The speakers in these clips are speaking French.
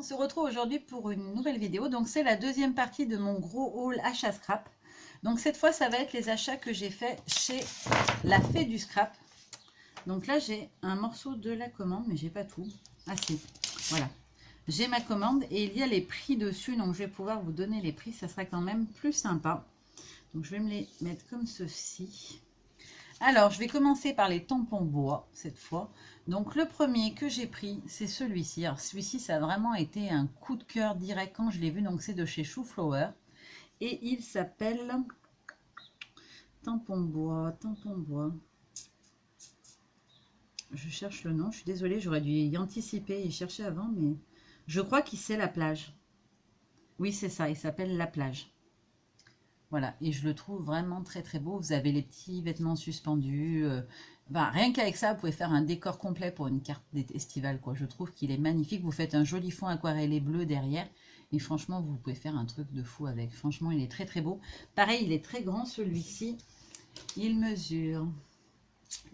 On se retrouve aujourd'hui pour une nouvelle vidéo. Donc c'est la deuxième partie de mon gros haul achat scrap. Donc cette fois ça va être les achats que j'ai fait chez la Fée du Scrap. Donc là j'ai un morceau de la commande mais j'ai pas tout. Ah si, voilà. J'ai ma commande et il y a les prix dessus. Donc je vais pouvoir vous donner les prix. Ça sera quand même plus sympa. Donc je vais me les mettre comme ceci. Alors, je vais commencer par les tampons bois, cette fois. Donc, le premier que j'ai pris, c'est celui-ci. Alors, celui-ci, ça a vraiment été un coup de cœur direct quand je l'ai vu. Donc, c'est de chez Shooflower. Et il s'appelle tampon bois, tampon bois. Je cherche le nom. Je suis désolée, j'aurais dû y anticiper et chercher avant. Mais je crois qu'il c'est la plage. Oui, c'est ça. Il s'appelle la plage. Voilà, et je le trouve vraiment très très beau. Vous avez les petits vêtements suspendus. Rien qu'avec ça, vous pouvez faire un décor complet pour une carte estivale, quoi. Je trouve qu'il est magnifique. Vous faites un joli fond aquarellé bleu derrière. Et franchement, vous pouvez faire un truc de fou avec. Franchement, il est très très beau. Pareil, il est très grand celui-ci. Il mesure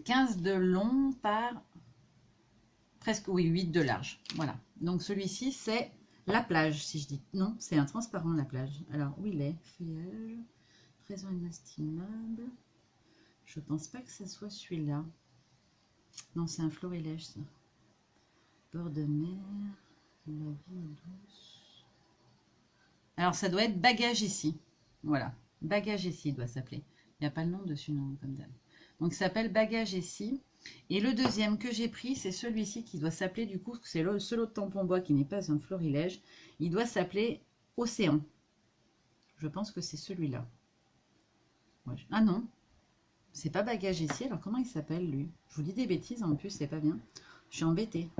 15 de long par presque, oui, 8 de large. Voilà. Donc celui-ci, c'est la plage, si je dis. Non, c'est un transparent, la plage. Alors, où il est? Feuillage. Trésor inestimable. Je pense pas que ce soit celui-là. Non, c'est un florilège, ça. Bord de mer. La vie douce. Alors, ça doit être bagage ici. Voilà. Bagage ici, il doit s'appeler. Il n'y a pas le nom dessus, non, comme d'hab. Donc, ça s'appelle bagage ici. Et le deuxième que j'ai pris, c'est celui-ci qui doit s'appeler, du coup, c'est le seul autre tampon bois qui n'est pas un florilège. Il doit s'appeler Océan. Je pense que c'est celui-là. Ouais. Ah non, c'est pas bagage ici. Alors comment il s'appelle lui? Je vous dis des bêtises en plus, c'est pas bien. Je suis embêtée.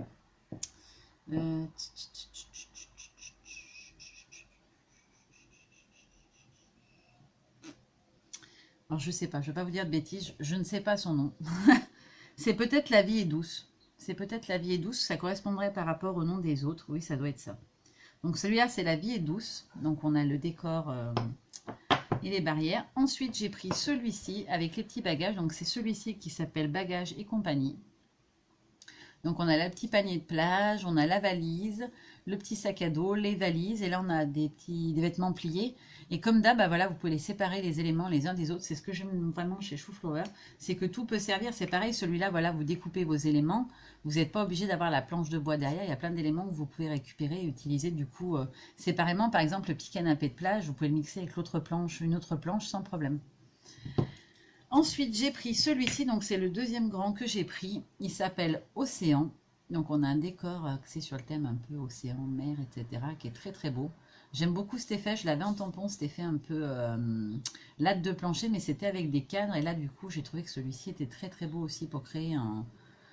Alors je sais pas, je vais pas vous dire de bêtises. Je ne sais pas son nom. C'est peut-être La vie est douce. C'est peut-être La vie est douce. Ça correspondrait par rapport au nom des autres. Oui, ça doit être ça. Donc celui-là, c'est La vie est douce. Donc on a le décor et les barrières. Ensuite, j'ai pris celui-ci avec les petits bagages. Donc c'est celui-ci qui s'appelle Bagages et compagnie. Donc on a le petit panier de plage, on a la valise, le petit sac à dos, les valises, et là on a des vêtements pliés. Et comme d'hab, voilà, vous pouvez les séparer les éléments les uns des autres. C'est ce que j'aime vraiment chez Shooflower, c'est que tout peut servir. C'est pareil, celui-là, voilà, vous découpez vos éléments. Vous n'êtes pas obligé d'avoir la planche de bois derrière. Il y a plein d'éléments que vous pouvez récupérer et utiliser du coup séparément. Par exemple, le petit canapé de plage, vous pouvez le mixer avec l'autre planche, une autre planche sans problème. Ensuite, j'ai pris celui-ci, donc c'est le deuxième grand que j'ai pris. Il s'appelle Océan. Donc on a un décor axé sur le thème un peu océan, mer, etc. qui est très très beau. J'aime beaucoup cet effet, je l'avais en tampon, cet effet un peu latte de plancher, mais c'était avec des cadres. Et là du coup, j'ai trouvé que celui-ci était très très beau aussi pour créer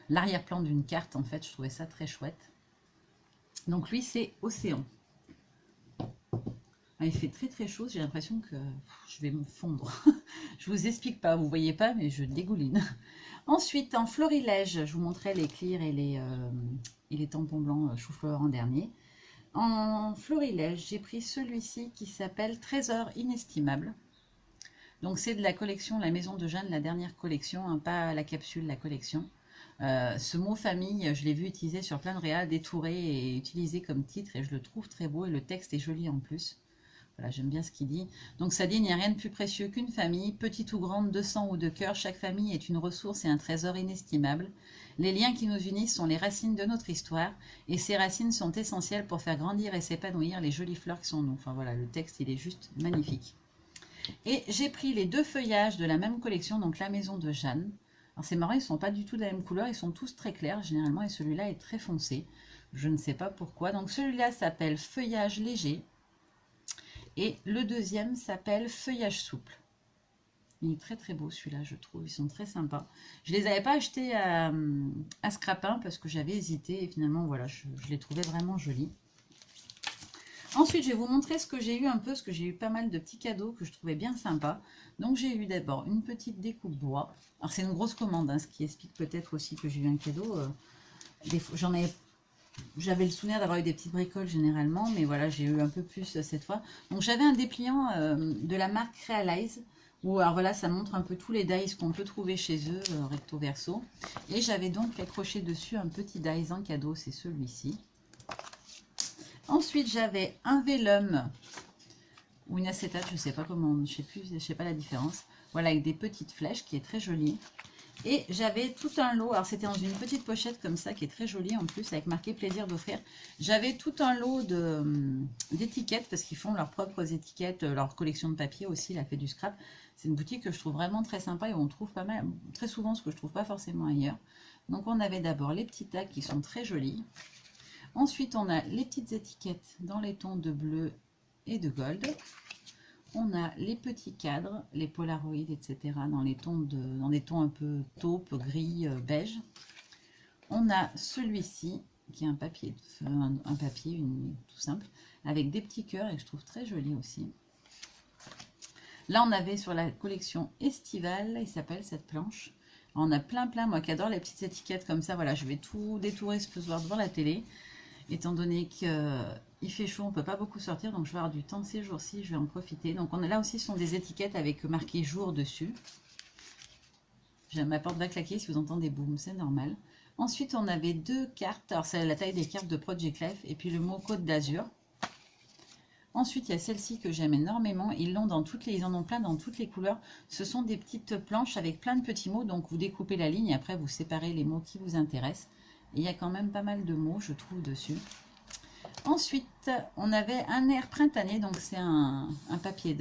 l'arrière-plan d'une carte. En fait, je trouvais ça très chouette. Donc lui, c'est Océan. Il fait très très chaud, j'ai l'impression que je vais me fondre. Je vous explique pas, vous voyez pas, mais je dégouline. Ensuite, en florilège, je vous montrais les clears et les tampons blancs Shooflower en dernier. En florilège, j'ai pris celui-ci qui s'appelle Trésor inestimable. Donc c'est de la collection La Maison de Jeanne, la dernière collection, hein, pas la capsule, la collection. Ce mot famille, je l'ai vu utilisé sur plein de réals, détouré et utilisé comme titre, et je le trouve très beau, et le texte est joli en plus. Voilà, j'aime bien ce qu'il dit. Donc ça dit, il n'y a rien de plus précieux qu'une famille, petite ou grande, de sang ou de cœur. Chaque famille est une ressource et un trésor inestimable. Les liens qui nous unissent sont les racines de notre histoire, et ces racines sont essentielles pour faire grandir et s'épanouir les jolies fleurs qui sont nous. Enfin voilà, le texte, il est juste magnifique. Et j'ai pris les deux feuillages de la même collection, donc La Maison de Jeanne. Alors c'est marrant, ils ne sont pas du tout de la même couleur, ils sont tous très clairs généralement, et celui-là est très foncé. Je ne sais pas pourquoi. Donc celui-là s'appelle Feuillage léger. Et le deuxième s'appelle Feuillage souple. Il est très très beau celui-là, je trouve. Ils sont très sympas. Je ne les avais pas achetés à Scrapin parce que j'avais hésité. Et finalement, voilà, je les trouvais vraiment jolis. Ensuite, je vais vous montrer ce que j'ai eu un peu. Parce que j'ai eu pas mal de petits cadeaux que je trouvais bien sympas. Donc, j'ai eu d'abord une petite découpe bois. Alors, c'est une grosse commande, hein, ce qui explique peut-être aussi que j'ai eu un cadeau. J'avais le souvenir d'avoir eu des petites bricoles généralement, mais voilà, j'ai eu un peu plus cette fois. Donc j'avais un dépliant de la marque Realize, où alors voilà, ça montre un peu tous les dies qu'on peut trouver chez eux, recto verso. Et j'avais donc accroché dessus un petit dies en cadeau, c'est celui-ci. Ensuite, j'avais un vélum ou une acétate, je sais pas comment, je sais pas la différence. Voilà, avec des petites flèches qui est très jolie. Et j'avais tout un lot, alors c'était dans une petite pochette comme ça, qui est très jolie en plus, avec marqué plaisir d'offrir. J'avais tout un lot d'étiquettes, parce qu'ils font leurs propres étiquettes, leur collection de papier aussi, la fait du scrap. C'est une boutique que je trouve vraiment très sympa et où on trouve pas mal, très souvent ce que je trouve pas forcément ailleurs. Donc on avait d'abord les petits tags qui sont très jolis. Ensuite on a les petites étiquettes dans les tons de bleu et de gold. On a les petits cadres, les polaroïdes, etc. dans des tons un peu taupe, gris, beige. On a celui-ci, qui est un papier tout simple, avec des petits cœurs et que je trouve très joli aussi. Là, on avait sur la collection estivale, il s'appelle cette planche. On a plein, moi qui adore les petites étiquettes comme ça, voilà, je vais tout détourer ce soir devant la télé. Étant donné qu'il fait chaud, on ne peut pas beaucoup sortir, donc je vais avoir du temps ces jours-ci, je vais en profiter. Donc on a là aussi, ce sont des étiquettes avec marqué jour dessus. Ma porte va claquer si vous entendez boum, c'est normal. Ensuite, on avait deux cartes, alors c'est la taille des cartes de Project Life, et puis le mot Côte d'Azur. Ensuite, il y a celle-ci que j'aime énormément, ils en ont plein dans toutes les couleurs. Ce sont des petites planches avec plein de petits mots, donc vous découpez la ligne, et après vous séparez les mots qui vous intéressent. Il y a quand même pas mal de mots, je trouve, dessus. Ensuite, on avait un air printanier, donc c'est un papier,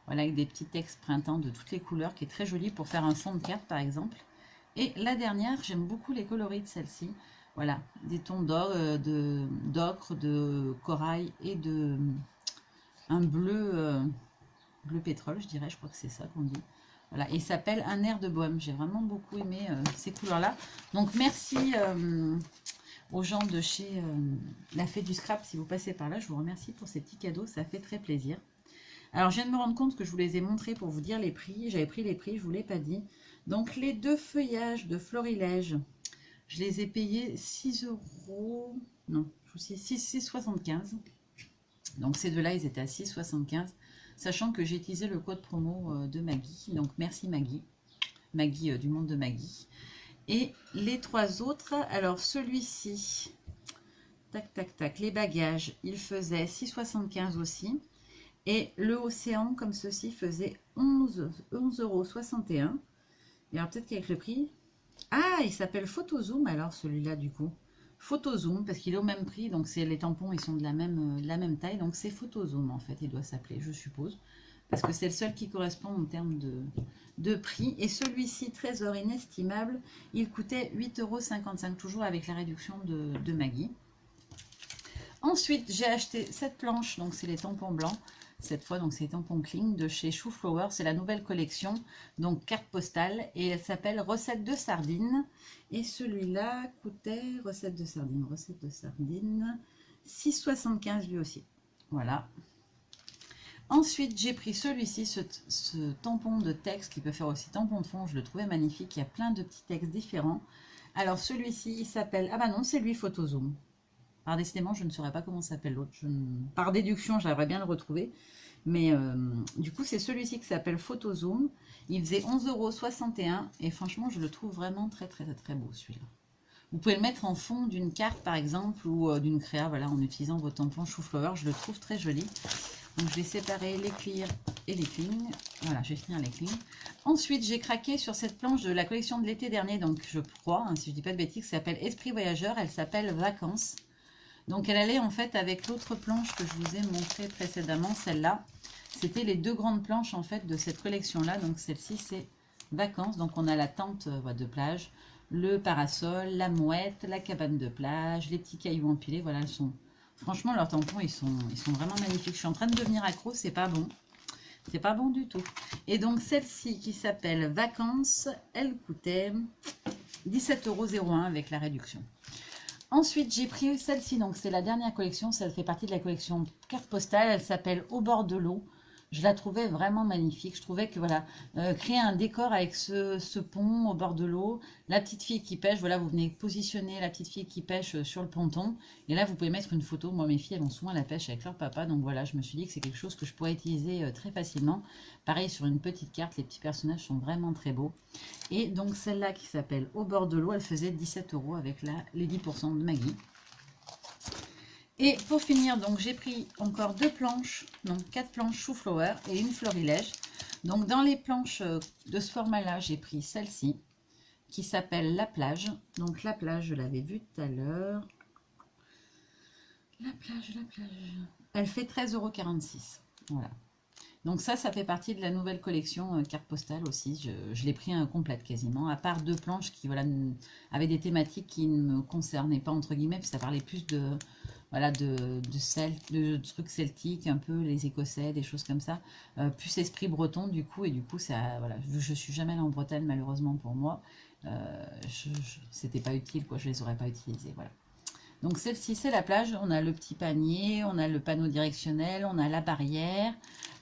voilà, avec des petits textes printemps de toutes les couleurs, qui est très joli pour faire un fond de carte, par exemple. Et la dernière, j'aime beaucoup les coloris de celle-ci. Voilà, des tons d'ocre, de corail et un bleu, bleu pétrole, je dirais, je crois que c'est ça qu'on dit. Voilà, et il s'appelle Un air de bohème. J'ai vraiment beaucoup aimé ces couleurs-là. Donc, merci aux gens de chez La Fée du Scrap. Si vous passez par là, je vous remercie pour ces petits cadeaux. Ça fait très plaisir. Alors, je viens de me rendre compte que je vous les ai montrés pour vous dire les prix. J'avais pris les prix, je ne vous l'ai pas dit. Donc, les deux feuillages de Florilège, je les ai payés 6 €. Non, je vous dis 6,75 €. Donc, ces deux-là, ils étaient à 6,75 €. Sachant que j'ai utilisé le code promo de Maggie. Donc, merci Maggie. Maggie du monde de Maggie. Et les trois autres, alors celui-ci, tac, tac, tac, les bagages, il faisait 6,75 € aussi. Et le océan, comme ceci, faisait 11,61 €. Et alors, peut-être qu'avec le prix... Ah, il s'appelle Photozoom, alors, celui-là, du coup. Photozoom, parce qu'il est au même prix, donc les tampons, ils sont de la même taille, donc c'est Photozoom, en fait, il doit s'appeler, je suppose, parce que c'est le seul qui correspond en termes de prix. Et celui-ci, trésor inestimable, il coûtait 8,55 €, toujours avec la réduction de Maggie. Ensuite, j'ai acheté cette planche, donc c'est les tampons blancs. Cette fois, donc c'est les tampons Kling de chez Chou Flower. C'est la nouvelle collection, donc carte postale. Et elle s'appelle Recette de sardines. Et celui-là coûtait, recette de sardines, 6,75 € lui aussi. Voilà. Ensuite, j'ai pris celui-ci, ce tampon de texte qui peut faire aussi tampon de fond. Je le trouvais magnifique. Il y a plein de petits textes différents. Alors, celui-ci, il s'appelle... Ah bah non, c'est lui, Photozoom. Alors, décidément, je ne saurais pas comment s'appelle l'autre. Par déduction, j'aimerais bien le retrouver. Mais du coup, c'est celui-ci qui s'appelle Photozoom. Il faisait 11,61 € et franchement, je le trouve vraiment très, très, très beau, celui-là. Vous pouvez le mettre en fond d'une carte, par exemple, ou d'une créa, voilà, en utilisant vos tampons Chou Flower. Je le trouve très joli. Donc, je vais séparer les clear et les cling. Voilà, je vais finir les cling. Ensuite, j'ai craqué sur cette planche de la collection de l'été dernier. Donc, je crois, hein, si je ne dis pas de bêtises, qui s'appelle Esprit Voyageur. Elle s'appelle Vacances. Donc, elle allait en fait avec l'autre planche que je vous ai montré précédemment, celle-là. C'était les deux grandes planches en fait de cette collection-là. Donc, celle-ci, c'est Vacances. Donc, on a la tente de plage, le parasol, la mouette, la cabane de plage, les petits cailloux empilés. Voilà, elles sont... Franchement, leurs tampons, ils sont vraiment magnifiques. Je suis en train de devenir accro, c'est pas bon. C'est pas bon du tout. Et donc, celle-ci qui s'appelle Vacances, elle coûtait 17,01 € avec la réduction. Ensuite, j'ai pris celle-ci, donc c'est la dernière collection, ça fait partie de la collection carte postale, elle s'appelle Au bord de l'eau. Je la trouvais vraiment magnifique, je trouvais que voilà, créer un décor avec ce pont au bord de l'eau, la petite fille qui pêche, voilà, vous venez positionner la petite fille qui pêche sur le ponton, et là vous pouvez mettre une photo. Moi mes filles elles vont souvent à la pêche avec leur papa, donc voilà, je me suis dit que c'est quelque chose que je pourrais utiliser très facilement. Pareil sur une petite carte, les petits personnages sont vraiment très beaux. Et donc celle-là qui s'appelle Au bord de l'eau, elle faisait 17 € avec les 10% de Maggie. Et pour finir, donc j'ai pris encore 2 planches, donc 4 planches chou-flower et une florilège. Donc dans les planches de ce format-là, j'ai pris celle-ci qui s'appelle La Plage. Donc la plage, je l'avais vue tout à l'heure. La plage, la plage. Elle fait 13,46 €. Voilà. Donc ça fait partie de la nouvelle collection carte postale aussi. Je l'ai pris complète quasiment, à part 2 planches qui voilà, avaient des thématiques qui ne me concernaient pas, entre guillemets, puis ça parlait plus de, voilà, de trucs celtiques, un peu les Écossais, des choses comme ça, plus esprit breton du coup, et du coup, ça, voilà, je suis jamais allée en Bretagne malheureusement pour moi, c'était pas utile, quoi, je les aurais pas utilisées, voilà. Donc celle-ci, c'est la plage. On a le petit panier, on a le panneau directionnel, on a la barrière.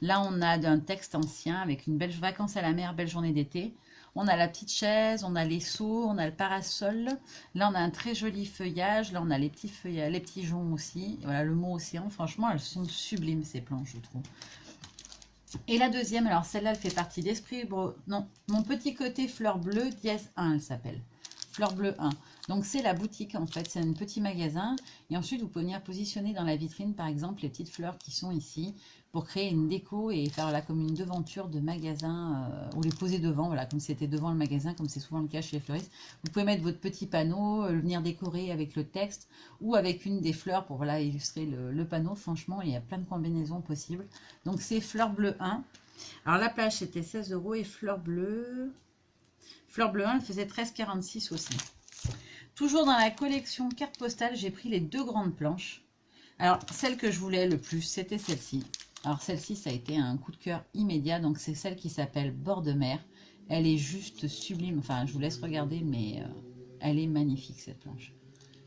Là, on a un texte ancien avec une belle vacances à la mer, belle journée d'été. On a la petite chaise, on a les seaux, on a le parasol. Là, on a un très joli feuillage. Là, on a les petits feuillages, les petits joncs aussi. Voilà, le mot océan. Franchement, elles sont sublimes, ces planches, je trouve. Et la deuxième, alors celle-là, elle fait partie d'Esprit... Non, Mon petit côté fleur bleue, dièse 1, elle s'appelle. Fleur bleue 1. Donc c'est la boutique en fait, c'est un petit magasin. Et ensuite vous pouvez venir positionner dans la vitrine par exemple les petites fleurs qui sont ici pour créer une déco et faire là comme une devanture de magasin ou les poser devant, voilà, comme si c'était devant le magasin, comme c'est souvent le cas chez les fleuristes. Vous pouvez mettre votre petit panneau, venir décorer avec le texte ou avec une des fleurs pour voilà, illustrer le panneau. Franchement, il y a plein de combinaisons possibles. Donc c'est fleur bleue 1. Alors la plage c'était 16 € et fleur bleue 1, elle faisait 13,46 € aussi. Toujours dans la collection carte postale, j'ai pris les 2 grandes planches. Alors, celle que je voulais le plus, c'était celle-ci. Alors, celle-ci, ça a été un coup de cœur immédiat. Donc, c'est celle qui s'appelle Bord de mer. Elle est juste sublime. Enfin, je vous laisse regarder, mais elle est magnifique, cette planche.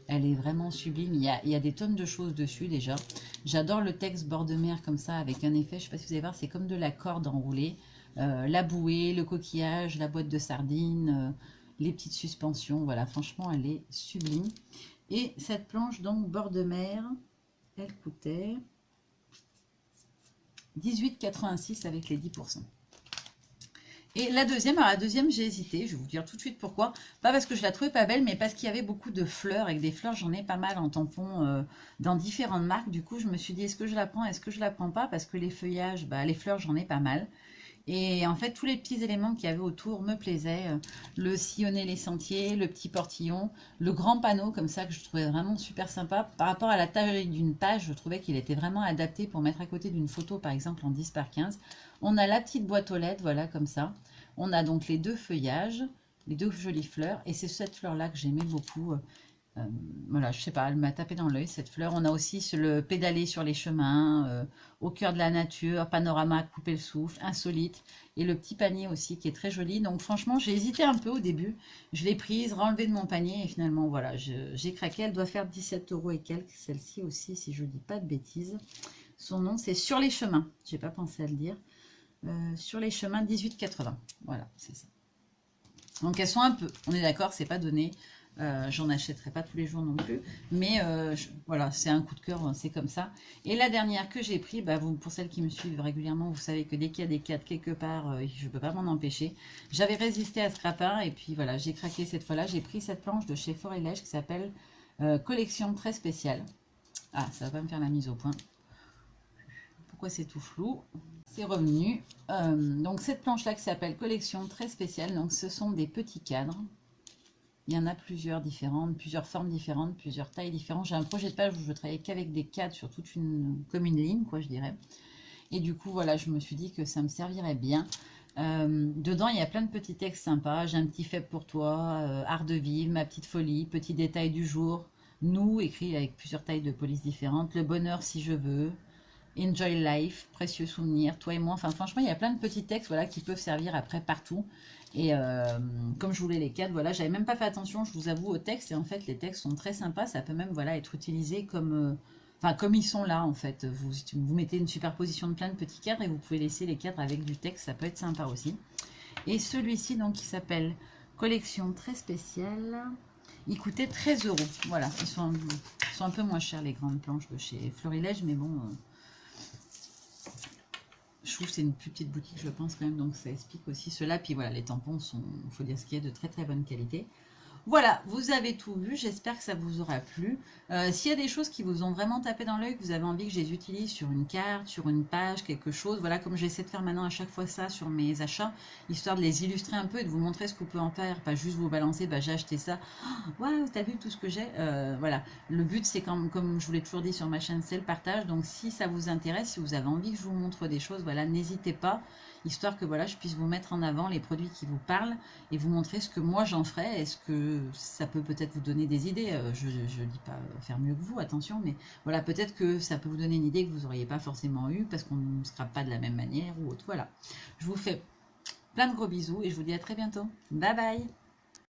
Elle est vraiment sublime. Il y a des tonnes de choses dessus, déjà. J'adore le texte Bord de mer comme ça, avec un effet, je ne sais pas si vous allez voir, c'est comme de la corde enroulée. La bouée, le coquillage, la boîte de sardines, les petites suspensions. Voilà, franchement, elle est sublime. Et cette planche, donc, bord de mer, elle coûtait 18,86 € avec les 10%. Et la deuxième, alors la deuxième, j'ai hésité. Je vais vous dire tout de suite pourquoi. Pas parce que je la trouvais pas belle, mais parce qu'il y avait beaucoup de fleurs. Avec des fleurs, j'en ai pas mal en tampon dans différentes marques. Du coup, je me suis dit, est-ce que je la prends, est-ce que je la prends pas? Parce que les feuillages, les fleurs, j'en ai pas mal. Et en fait, tous les petits éléments qu'il y avait autour me plaisaient. Le sillonner les sentiers, le petit portillon, le grand panneau comme ça que je trouvais vraiment super sympa. Par rapport à la taille d'une page, je trouvais qu'il était vraiment adapté pour mettre à côté d'une photo, par exemple en 10 par 15. On a la petite boîte aux lettres, voilà, comme ça. On a donc les 2 feuillages, les 2 jolies fleurs. Et c'est cette fleur-là que j'aimais beaucoup. Voilà, je sais pas, elle m'a tapé dans l'œil cette fleur. On a aussi le pédaler sur les chemins, au cœur de la nature, panorama, couper le souffle, insolite. Et le petit panier aussi qui est très joli. Donc franchement, j'ai hésité un peu au début. Je l'ai prise, renlevée de mon panier et finalement, voilà, j'ai craqué. Elle doit faire 17 € et quelques. Celle-ci aussi, si je ne dis pas de bêtises. Son nom, c'est Sur les chemins. J'ai pas pensé à le dire. Sur les chemins, 18,80. Voilà, c'est ça. Donc elles sont un peu, on est d'accord, c'est pas donné. J'en achèterai pas tous les jours non plus, mais voilà, c'est un coup de cœur, c'est comme ça. Et la dernière que j'ai pris, pour celles qui me suivent régulièrement, vous savez que dès qu'il y a des cadres quelque part, je ne peux pas m'en empêcher. J'avais résisté à ce rapin et puis voilà, j'ai craqué cette fois-là. J'ai pris cette planche de chez Florilège qui s'appelle Collection très spéciale. Ah, ça va pas me faire la mise au point. Pourquoi c'est tout flou? C'est revenu. Donc cette planche-là qui s'appelle Collection très spéciale, donc ce sont des petits cadres. Il y en a plusieurs différentes, plusieurs formes différentes, plusieurs tailles différentes. J'ai un projet de page où je travaillais qu'avec des cadres sur toute comme une ligne, quoi, je dirais. Et du coup, voilà, je me suis dit que ça me servirait bien. Dedans, il y a plein de petits textes sympas. J'ai un petit faible pour toi, art de vivre, ma petite folie, petit détail du jour, nous, écrit avec plusieurs tailles de police différentes, le bonheur si je veux, enjoy life, précieux souvenir, toi et moi. Enfin, franchement, il y a plein de petits textes voilà, qui peuvent servir après partout. Et comme je voulais les cadres, voilà, j'avais même pas fait attention, je vous avoue, aux textes. Et en fait, les textes sont très sympas. Ça peut même voilà, être utilisé comme, comme ils sont là, en fait. Vous mettez une superposition de plein de petits cadres et vous pouvez laisser les cadres avec du texte. Ça peut être sympa aussi. Et celui-ci, donc, qui s'appelle Collection très spéciale. Il coûtait 13 €. Voilà, ils sont un peu moins chers, les grandes planches de chez Florilège. Mais bon... je trouve que c'est une plus petite boutique, je pense quand même, donc ça explique aussi cela. Puis voilà, les tampons sont, il faut dire ce qu'il y a, de très très bonne qualité. Voilà, vous avez tout vu, j'espère que ça vous aura plu. S'il y a des choses qui vous ont vraiment tapé dans l'œil, que vous avez envie que je les utilise sur une carte, sur une page, quelque chose, voilà, comme j'essaie de faire maintenant à chaque fois ça sur mes achats, histoire de les illustrer un peu et de vous montrer ce qu'on peut en faire, pas juste vous balancer, bah j'ai acheté ça, waouh, t'as vu tout ce que j'ai. Voilà, le but c'est comme je vous l'ai toujours dit sur ma chaîne, c'est le partage, donc si ça vous intéresse, si vous avez envie que je vous montre des choses, voilà, n'hésitez pas, histoire que voilà, je puisse vous mettre en avant les produits qui vous parlent et vous montrer ce que moi j'en ferais. Est-ce que ça peut peut-être vous donner des idées? Je ne dis pas faire mieux que vous, attention, mais voilà, peut-être que ça peut vous donner une idée que vous n'auriez pas forcément eu parce qu'on ne se scrape pas de la même manière ou autre. Voilà, je vous fais plein de gros bisous et je vous dis à très bientôt. Bye bye!